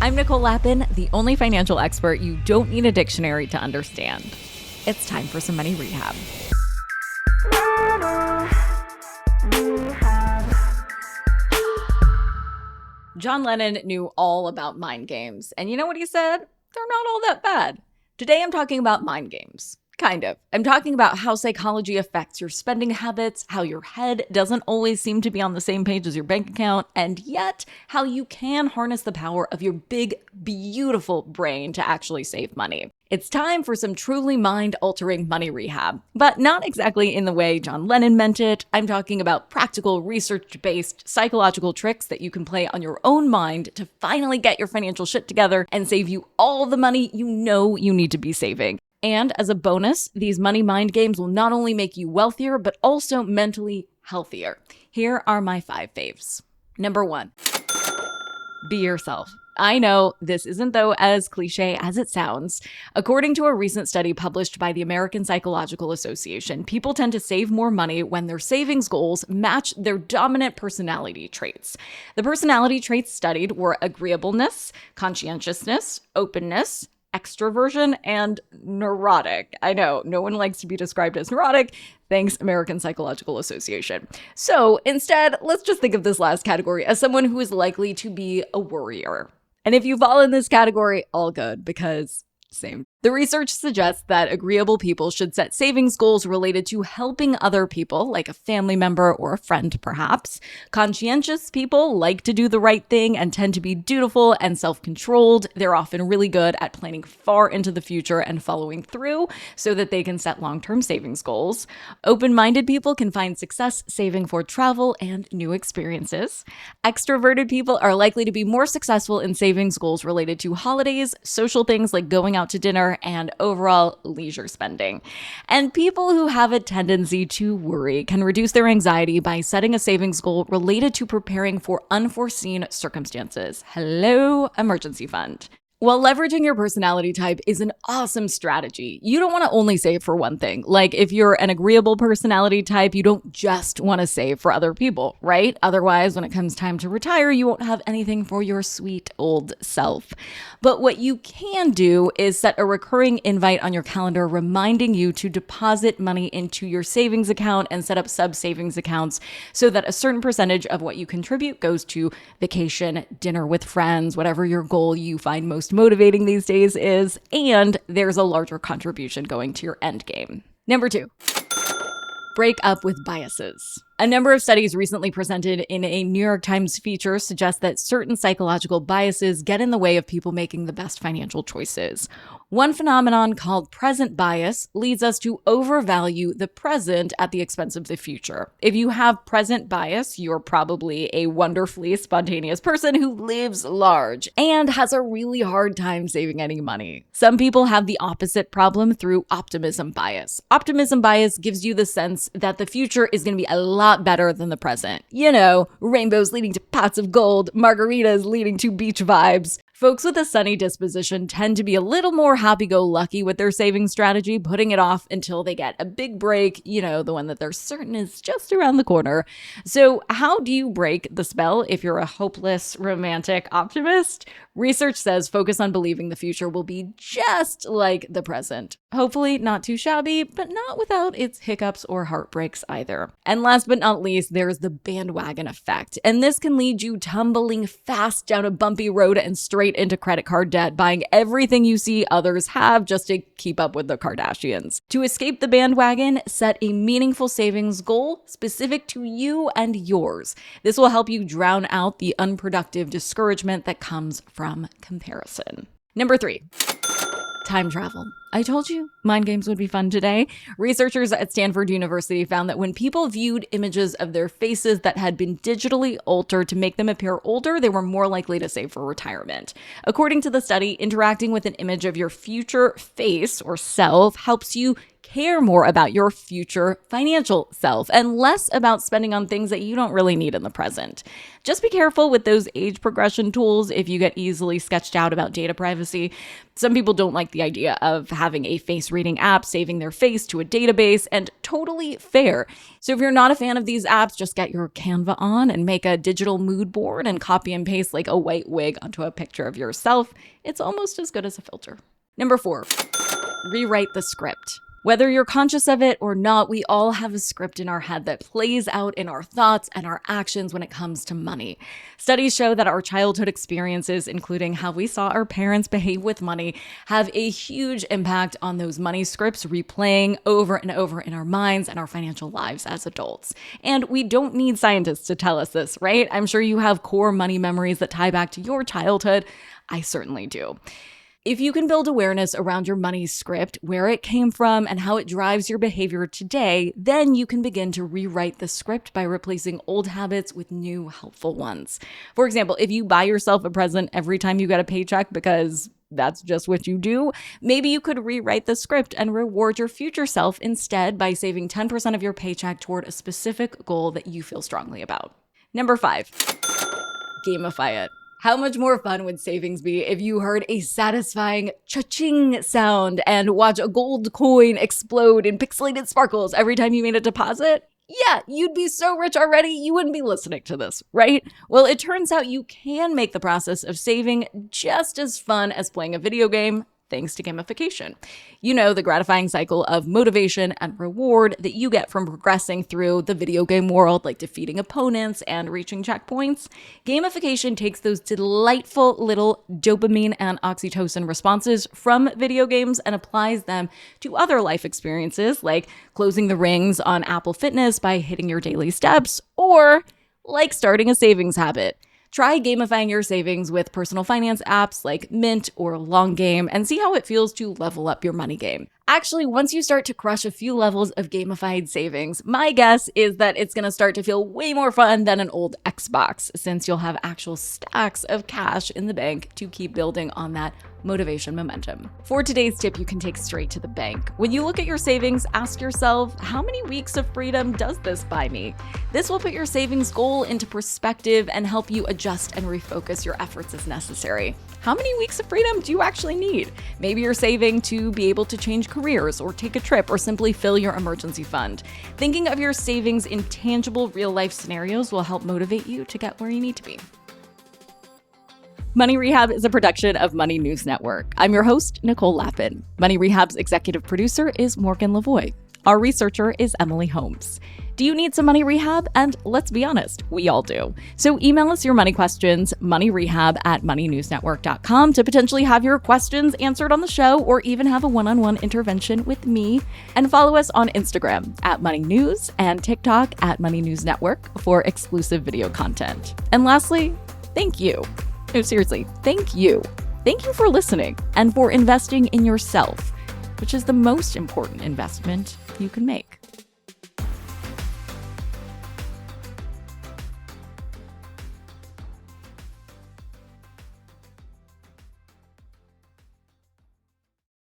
I'm Nicole Lappin, the only financial expert you don't need a dictionary to understand. It's time for some money rehab. John Lennon knew all about mind games, and you know what he said? They're not all that bad. Today I'm talking about mind games. Kind of. I'm talking about how psychology affects your spending habits, how your head doesn't always seem to be on the same page as your bank account, and yet how you can harness the power of your big, beautiful brain to actually save money. It's time for some truly mind-altering money rehab, but not exactly in the way John Lennon meant it. I'm talking about practical, research-based psychological tricks that you can play on your own mind to finally get your financial shit together and save you all the money you know you need to be saving. And as a bonus, these money mind games will not only make you wealthier, but also mentally healthier. Here are my 5 faves. Number 1, be yourself. I know this isn't, though, as cliche as it sounds. According to a recent study published by the American Psychological Association, people tend to save more money when their savings goals match their dominant personality traits. The personality traits studied were agreeableness, conscientiousness, openness, extroversion, and neurotic. I know, no one likes to be described as neurotic. Thanks, American Psychological Association. So instead, let's just think of this last category as someone who is likely to be a worrier. And if you fall in this category, all good, because same. The research suggests that agreeable people should set savings goals related to helping other people, like a family member or a friend, perhaps. Conscientious people like to do the right thing and tend to be dutiful and self-controlled. They're often really good at planning far into the future and following through so that they can set long-term savings goals. Open-minded people can find success saving for travel and new experiences. Extroverted people are likely to be more successful in savings goals related to holidays, social things like going out to dinner, and overall leisure spending. And people who have a tendency to worry can reduce their anxiety by setting a savings goal related to preparing for unforeseen circumstances. Hello, emergency fund. While leveraging your personality type is an awesome strategy, you don't want to only save for one thing. Like if you're an agreeable personality type, you don't just want to save for other people, right? Otherwise, when it comes time to retire, you won't have anything for your sweet old self. But what you can do is set a recurring invite on your calendar reminding you to deposit money into your savings account and set up sub-savings accounts so that a certain percentage of what you contribute goes to vacation, dinner with friends, whatever your goal you find most motivating these days is, and there's a larger contribution going to your end game. Number 2, break up with biases. A number of studies recently presented in a New York Times feature suggest that certain psychological biases get in the way of people making the best financial choices. One phenomenon called present bias leads us to overvalue the present at the expense of the future. If you have present bias, you're probably a wonderfully spontaneous person who lives large and has a really hard time saving any money. Some people have the opposite problem through optimism bias. Optimism bias gives you the sense that the future is going to be a lot better than the present. You know, rainbows leading to pots of gold, margaritas leading to beach vibes. Folks with a sunny disposition tend to be a little more happy-go-lucky with their saving strategy, putting it off until they get a big break, you know, the one that they're certain is just around the corner. So how do you break the spell if you're a hopeless romantic optimist? Research says focus on believing the future will be just like the present. Hopefully not too shabby, but not without its hiccups or heartbreaks either. And last but not least, there's the bandwagon effect. And this can lead you tumbling fast down a bumpy road and straight into credit card debt, buying everything you see others have just to keep up with the Kardashians. To escape the bandwagon, set a meaningful savings goal specific to you and yours. This will help you drown out the unproductive discouragement that comes from comparison. Number 3, time travel. I told you mind games would be fun today. Researchers at Stanford University found that when people viewed images of their faces that had been digitally altered to make them appear older, they were more likely to save for retirement. According to the study, interacting with an image of your future face or self helps you care more about your future financial self and less about spending on things that you don't really need in the present. Just be careful with those age progression tools if you get easily sketched out about data privacy. Some people don't like the idea of having a face reading app saving their face to a database, and totally fair. So if you're not a fan of these apps, just get your Canva on and make a digital mood board and copy and paste like a white wig onto a picture of yourself. It's almost as good as a filter. Number 4, rewrite the script. Whether you're conscious of it or not, we all have a script in our head that plays out in our thoughts and our actions when it comes to money. Studies show that our childhood experiences, including how we saw our parents behave with money, have a huge impact on those money scripts replaying over and over in our minds and our financial lives as adults. And we don't need scientists to tell us this, right? I'm sure you have core money memories that tie back to your childhood. I certainly do. If you can build awareness around your money script, where it came from, and how it drives your behavior today, then you can begin to rewrite the script by replacing old habits with new helpful ones. For example, if you buy yourself a present every time you get a paycheck because that's just what you do, maybe you could rewrite the script and reward your future self instead by saving 10% of your paycheck toward a specific goal that you feel strongly about. Number 5, gamify it. How much more fun would savings be if you heard a satisfying cha-ching sound and watch a gold coin explode in pixelated sparkles every time you made a deposit? Yeah, you'd be so rich already, you wouldn't be listening to this, right? Well, it turns out you can make the process of saving just as fun as playing a video game, thanks to gamification. You know, the gratifying cycle of motivation and reward that you get from progressing through the video game world, like defeating opponents and reaching checkpoints. Gamification takes those delightful little dopamine and oxytocin responses from video games and applies them to other life experiences, like closing the rings on Apple Fitness by hitting your daily steps, or like starting a savings habit. Try gamifying your savings with personal finance apps like Mint or Long Game and see how it feels to level up your money game. Actually, once you start to crush a few levels of gamified savings, my guess is that it's going to start to feel way more fun than an old Xbox, since you'll have actual stacks of cash in the bank to keep building on that motivation momentum. For today's tip, you can take straight to the bank. When you look at your savings, ask yourself, how many weeks of freedom does this buy me? This will put your savings goal into perspective and help you adjust and refocus your efforts as necessary. How many weeks of freedom do you actually need? Maybe you're saving to be able to change careers or take a trip or simply fill your emergency fund. Thinking of your savings in tangible real-life scenarios will help motivate you to get where you need to be. Money Rehab is a production of Money News Network. I'm your host, Nicole Lappin. Money Rehab's executive producer is Morgan Lavoie. Our researcher is Emily Holmes. Do you need some money rehab? And let's be honest, we all do. So email us your money questions, moneyrehab@moneynewsnetwork.com, to potentially have your questions answered on the show or even have a one-on-one intervention with me. And follow us on Instagram @moneynews and TikTok @moneynewsnetwork for exclusive video content. And lastly, thank you. No, seriously, thank you. Thank you for listening and for investing in yourself, which is the most important investment you can make.